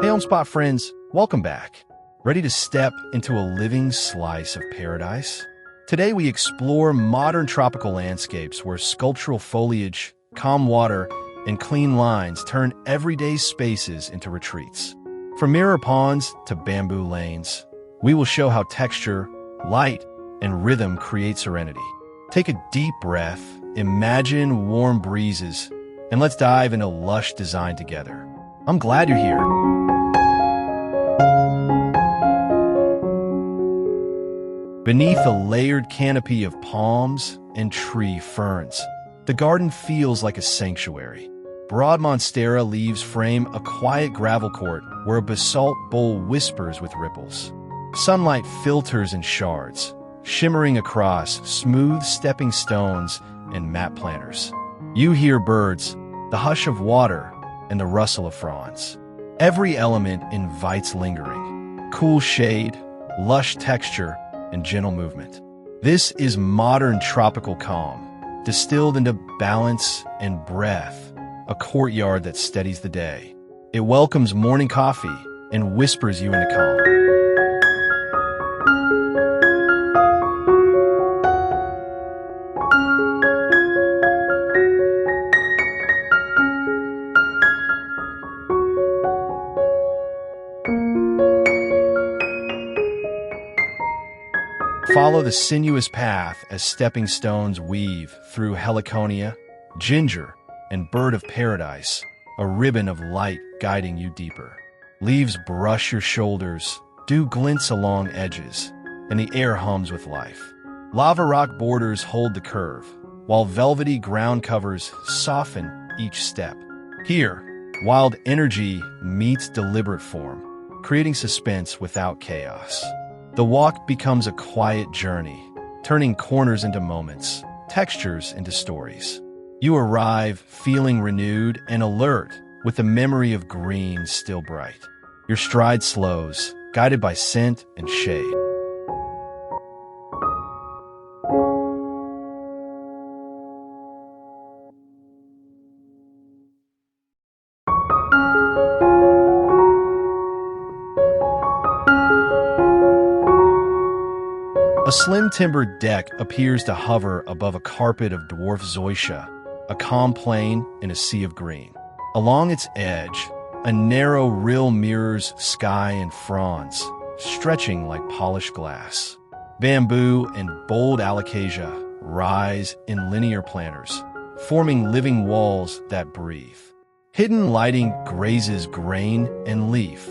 Hey Homespot friends, welcome back. Ready to step into a living slice of paradise? Today we explore modern tropical landscapes where sculptural foliage, calm water, and clean lines turn everyday spaces into retreats. From mirror ponds to bamboo lanes, we will show how texture, light, and rhythm create serenity. Take a deep breath, imagine warm breezes, and let's dive into lush design together. I'm glad you're here. Beneath a layered canopy of palms and tree ferns, the garden feels like a sanctuary. Broad monstera leaves frame a quiet gravel court where a basalt bowl whispers with ripples. Sunlight filters in shards, shimmering across smooth stepping stones and mat planters. You hear birds, the hush of water, and the rustle of fronds. Every element invites lingering. Cool shade, lush texture, and gentle movement. This is modern tropical calm, distilled into balance and breath, a courtyard that steadies the day. It welcomes morning coffee and whispers you into calm. Follow the sinuous path as stepping stones weave through heliconia, ginger, and bird of paradise, a ribbon of light guiding you deeper. Leaves brush your shoulders, dew glints along edges, and the air hums with life. Lava rock borders hold the curve, while velvety ground covers soften each step. Here, wild energy meets deliberate form, creating suspense without chaos. The walk becomes a quiet journey, turning corners into moments, textures into stories. You arrive feeling renewed and alert, with the memory of green still bright. Your stride slows, guided by scent and shade. A slim timbered deck appears to hover above a carpet of dwarf zoysia, a calm plain in a sea of green. Along its edge, a narrow rill mirrors sky and fronds, stretching like polished glass. Bamboo and bold alocasia rise in linear planters, forming living walls that breathe. Hidden lighting grazes grain and leaf,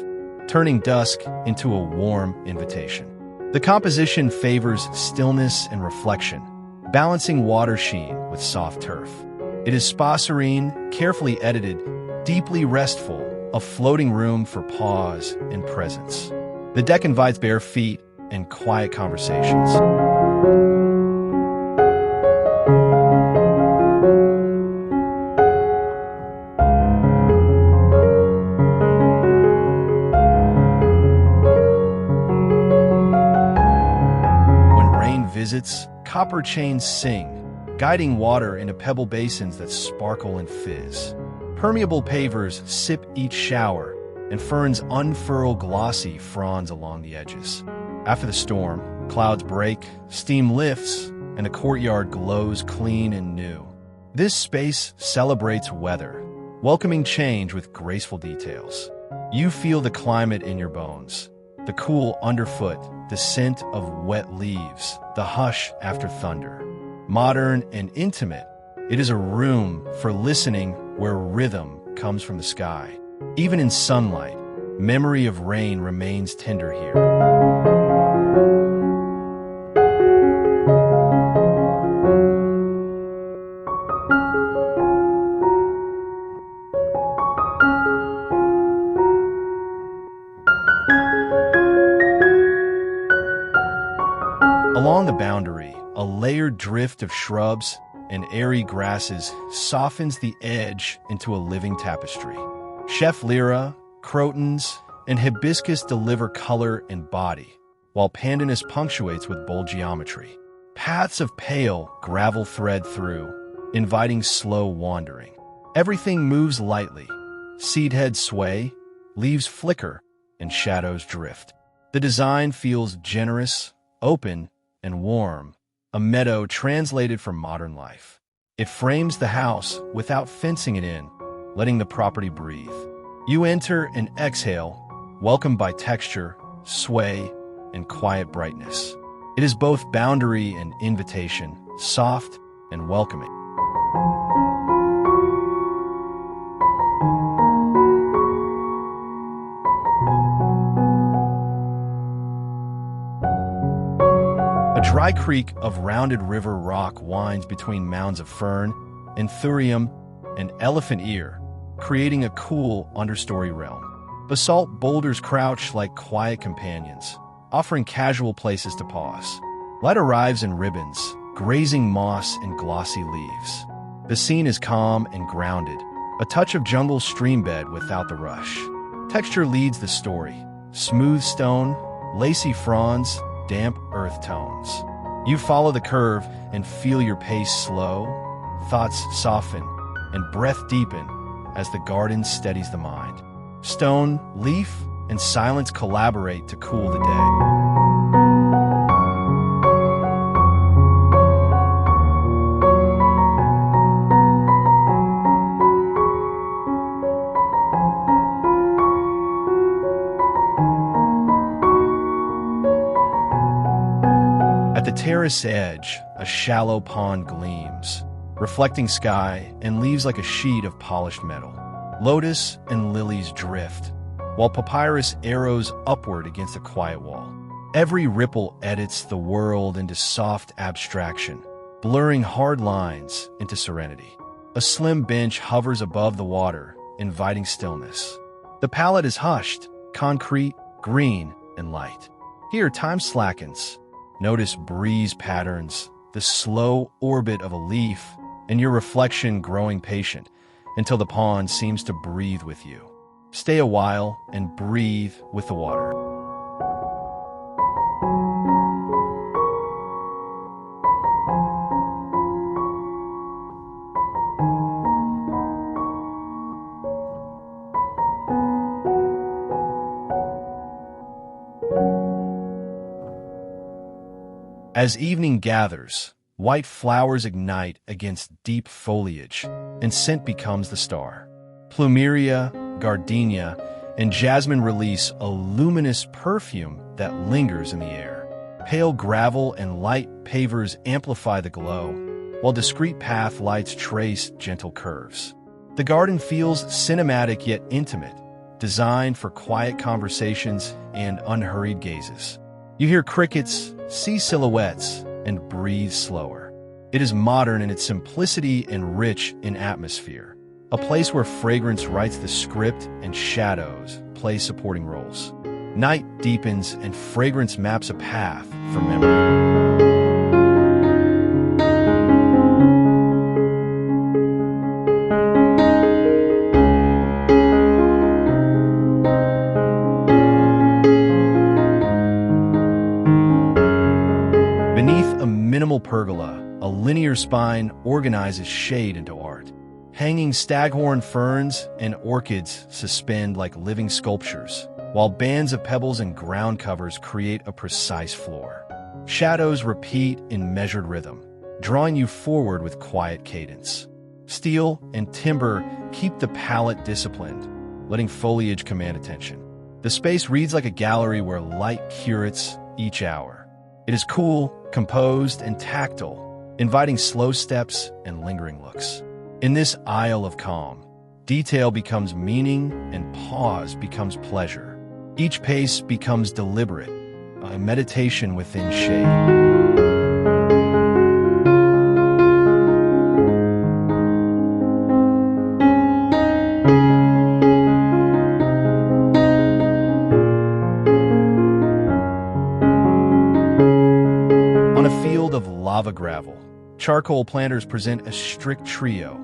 turning dusk into a warm invitation. The composition favors stillness and reflection, balancing water sheen with soft turf. It is serene, carefully edited, deeply restful, a floating room for pause and presence. The deck invites bare feet and quiet conversations. Visits, copper chains sing, guiding water into pebble basins that sparkle and fizz. Permeable pavers sip each shower, and ferns unfurl glossy fronds along the edges. After the storm, clouds break, steam lifts, and the courtyard glows clean and new. This space celebrates weather, welcoming change with graceful details. You feel the climate in your bones. The cool underfoot, the scent of wet leaves, the hush after thunder. Modern and intimate, it is a room for listening where rhythm comes from the sky. Even in sunlight, memory of rain remains tender here. Along the boundary, a layered drift of shrubs and airy grasses softens the edge into a living tapestry. Chef lyra, crotons, and hibiscus deliver color and body, while pandanus punctuates with bold geometry. Paths of pale gravel thread through, inviting slow wandering. Everything moves lightly. Seed heads sway, leaves flicker, and shadows drift. The design feels generous, open, and warm, a meadow translated from modern life. It frames the house without fencing it in, letting the property breathe. You enter and exhale, welcomed by texture, sway, and quiet brightness. It is both boundary and invitation, soft and welcoming. A dry creek of rounded river rock winds between mounds of fern, anthurium, and elephant ear, creating a cool understory realm. Basalt boulders crouch like quiet companions, offering casual places to pause. Light arrives in ribbons, grazing moss and glossy leaves. The scene is calm and grounded, a touch of jungle streambed without the rush. Texture leads the story: smooth stone, lacy fronds, damp earth tones. You follow the curve and feel your pace slow, thoughts soften, and breath deepen as the garden steadies the mind. Stone, leaf, and silence collaborate to cool the day. At the terrace edge, a shallow pond gleams, reflecting sky and leaves like a sheet of polished metal. Lotus and lilies drift, while papyrus arrows upward against a quiet wall. Every ripple edits the world into soft abstraction, blurring hard lines into serenity. A slim bench hovers above the water, inviting stillness. The palette is hushed, concrete, green, and light. Here, time slackens. Notice breeze patterns, the slow orbit of a leaf, and your reflection growing patient until the pond seems to breathe with you. Stay a while and breathe with the water. As evening gathers, white flowers ignite against deep foliage, and scent becomes the star. Plumeria, gardenia, and jasmine release a luminous perfume that lingers in the air. Pale gravel and light pavers amplify the glow, while discreet path lights trace gentle curves. The garden feels cinematic yet intimate, designed for quiet conversations and unhurried gazes. You hear crickets, see silhouettes, and breathe slower. It is modern in its simplicity and rich in atmosphere, a place where fragrance writes the script and shadows play supporting roles. Night deepens and fragrance maps a path for memory. Minimal pergola, a linear spine organizes shade into art. Hanging staghorn ferns and orchids suspend like living sculptures, while bands of pebbles and ground covers create a precise floor. Shadows repeat in measured rhythm, drawing you forward with quiet cadence. Steel and timber keep the palette disciplined, letting foliage command attention. The space reads like a gallery where light curates each hour. It is cool, composed, and tactile, inviting slow steps and lingering looks. In this isle of calm, detail becomes meaning and pause becomes pleasure. Each pace becomes deliberate, a meditation within shade. Lava gravel. Charcoal planters present a strict trio: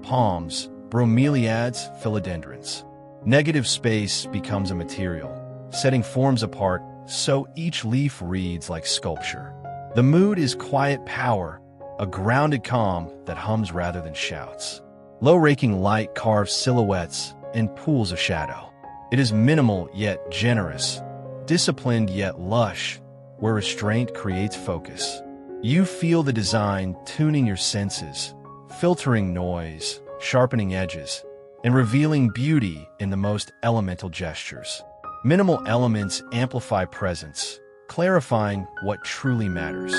palms, bromeliads, philodendrons. Negative space becomes a material, setting forms apart so each leaf reads like sculpture. The mood is quiet power, a grounded calm that hums rather than shouts. Low raking light carves silhouettes and pools of shadow. It is minimal yet generous, disciplined yet lush, where restraint creates focus. You feel the design tuning your senses, filtering noise, sharpening edges, and revealing beauty in the most elemental gestures. Minimal elements amplify presence, clarifying what truly matters.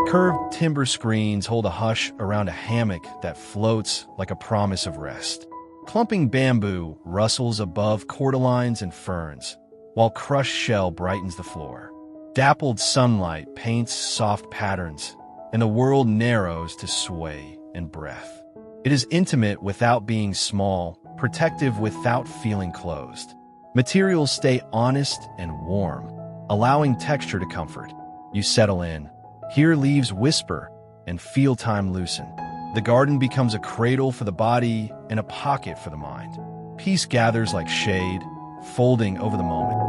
Curved timber screens hold a hush around a hammock that floats like a promise of rest. Clumping bamboo rustles above cordylines and ferns, while crushed shell brightens the floor. Dappled sunlight paints soft patterns, and the world narrows to sway and breath. It is intimate without being small, protective without feeling closed. Materials stay honest and warm, allowing texture to comfort. You settle in, hear leaves whisper, and feel time loosen. The garden becomes a cradle for the body and a pocket for the mind. Peace gathers like shade, folding over the moment.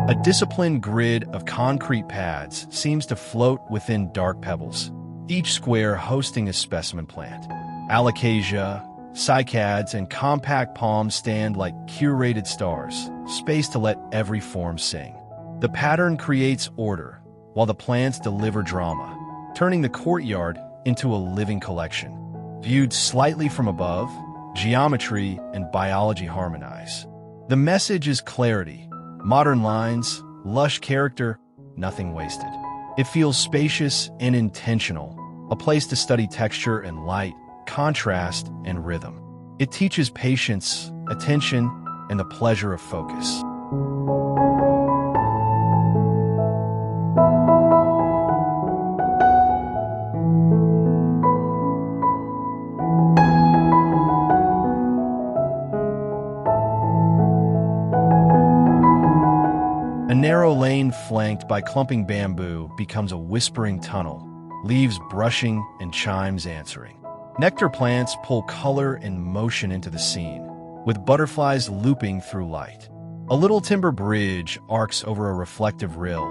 A disciplined grid of concrete pads seems to float within dark pebbles, each square hosting a specimen plant. Alocasia, cycads, and compact palms stand like curated stars, spaced to let every form sing. The pattern creates order, while the plants deliver drama, turning the courtyard into a living collection. Viewed slightly from above, geometry and biology harmonize. The message is clarity. Modern lines, lush character, nothing wasted. It feels spacious and intentional, a place to study texture and light, contrast and rhythm. It teaches patience, attention, and the pleasure of focus. A narrow lane flanked by clumping bamboo becomes a whispering tunnel, leaves brushing and chimes answering. Nectar plants pull color and motion into the scene, with butterflies looping through light. A little timber bridge arcs over a reflective rill,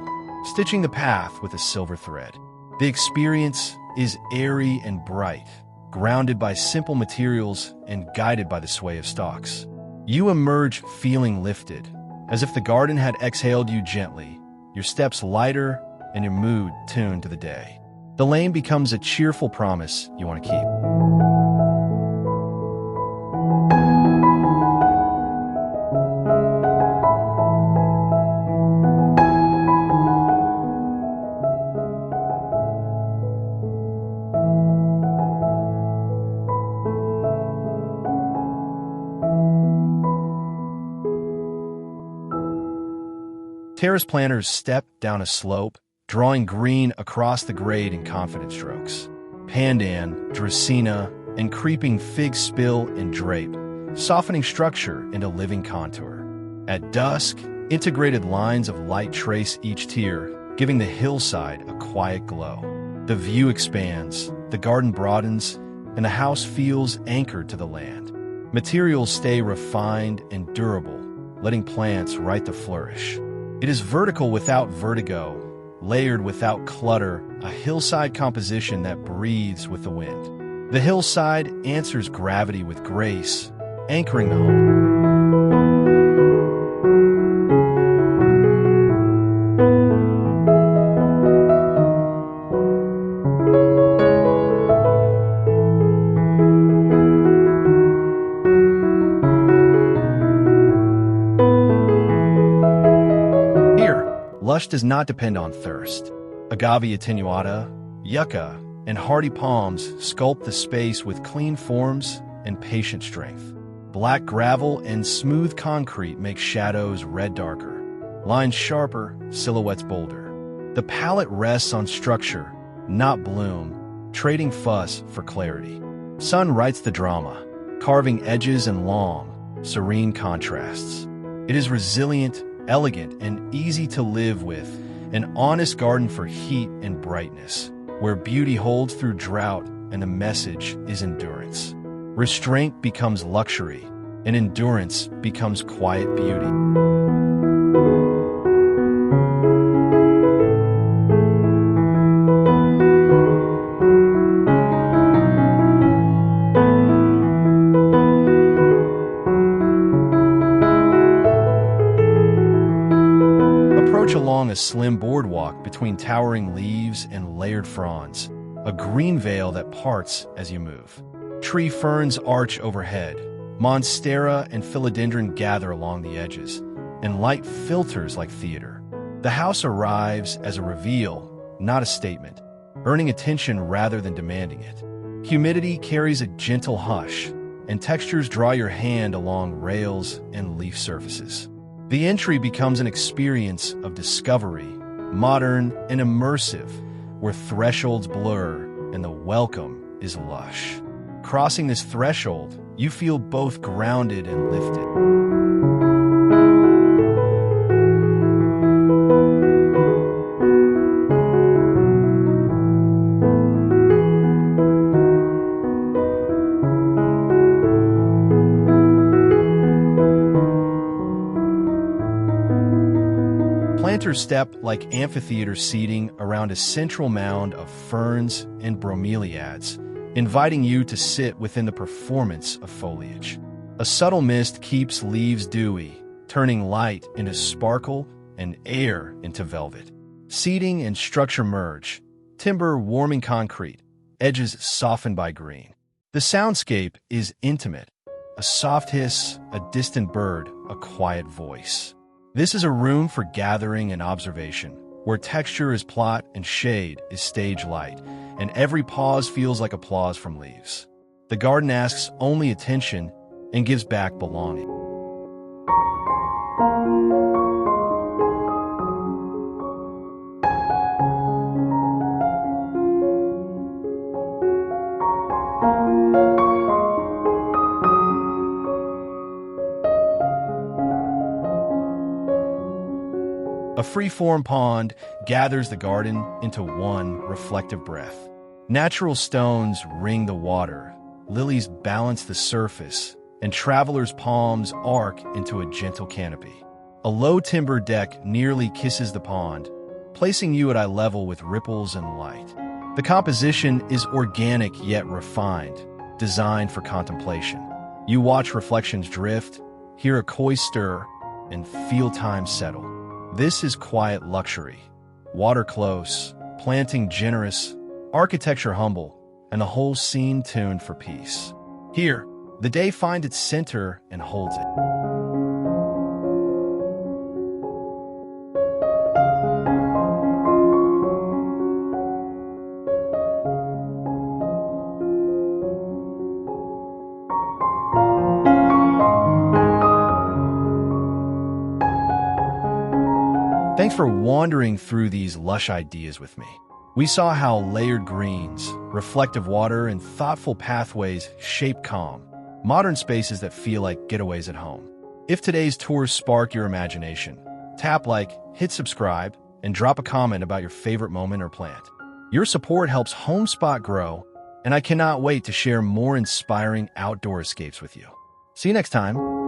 stitching the path with a silver thread. The experience is airy and bright, grounded by simple materials and guided by the sway of stalks. You emerge feeling lifted, as if the garden had exhaled you gently, your steps lighter and your mood tuned to the day. The lane becomes a cheerful promise you want to keep. Terrace planters step down a slope, drawing green across the grade in confident strokes. Pandan, dracaena, and creeping fig spill and drape, softening structure into living contour. At dusk, integrated lines of light trace each tier, giving the hillside a quiet glow. The view expands, the garden broadens, and the house feels anchored to the land. Materials stay refined and durable, letting plants right to flourish. It is vertical without vertigo, layered without clutter, a hillside composition that breathes with the wind. The hillside answers gravity with grace, anchoring the home. Lush does not depend on thirst. Agave attenuata, yucca, and hardy palms sculpt the space with clean forms and patient strength. Black gravel and smooth concrete make shadows red darker, lines sharper, silhouettes bolder. The palette rests on structure, not bloom, trading fuss for clarity. Sun writes the drama, carving edges and long, serene contrasts. It is resilient, elegant, and easy to live with, an honest garden for heat and brightness, where beauty holds through drought and the message is endurance. Restraint becomes luxury, and endurance becomes quiet beauty. Approach along a slim boardwalk between towering leaves and layered fronds, a green veil that parts as you move. Tree ferns arch overhead, monstera and philodendron gather along the edges, and light filters like theater. The house arrives as a reveal, not a statement, earning attention rather than demanding it. Humidity carries a gentle hush, and textures draw your hand along rails and leaf surfaces. The entry becomes an experience of discovery, modern and immersive, where thresholds blur and the welcome is lush. Crossing this threshold, you feel both grounded and lifted. Planters step like amphitheater seating around a central mound of ferns and bromeliads, inviting you to sit within the performance of foliage. A subtle mist keeps leaves dewy, turning light into sparkle and air into velvet. Seating and structure merge, timber warming concrete, edges softened by green. The soundscape is intimate, a soft hiss, a distant bird, a quiet voice. This is a room for gathering and observation, where texture is plot and shade is stage light, and every pause feels like applause from leaves. The garden asks only attention and gives back belonging. A free-form pond gathers the garden into one reflective breath. Natural stones ring the water, lilies balance the surface, and travelers' palms arc into a gentle canopy. A low timber deck nearly kisses the pond, placing you at eye level with ripples and light. The composition is organic yet refined, designed for contemplation. You watch reflections drift, hear a koi stir, and feel time settle. This is quiet luxury. Water close, planting generous, architecture humble, and the whole scene tuned for peace. Here, the day finds its center and holds it. Thanks for wandering through these lush ideas with me. We saw how layered greens, reflective water, and thoughtful pathways shape calm, modern spaces that feel like getaways at home. If today's tours spark your imagination, tap like, hit subscribe, and drop a comment about your favorite moment or plant. Your support helps Homespot grow, and I cannot wait to share more inspiring outdoor escapes with you. See you next time.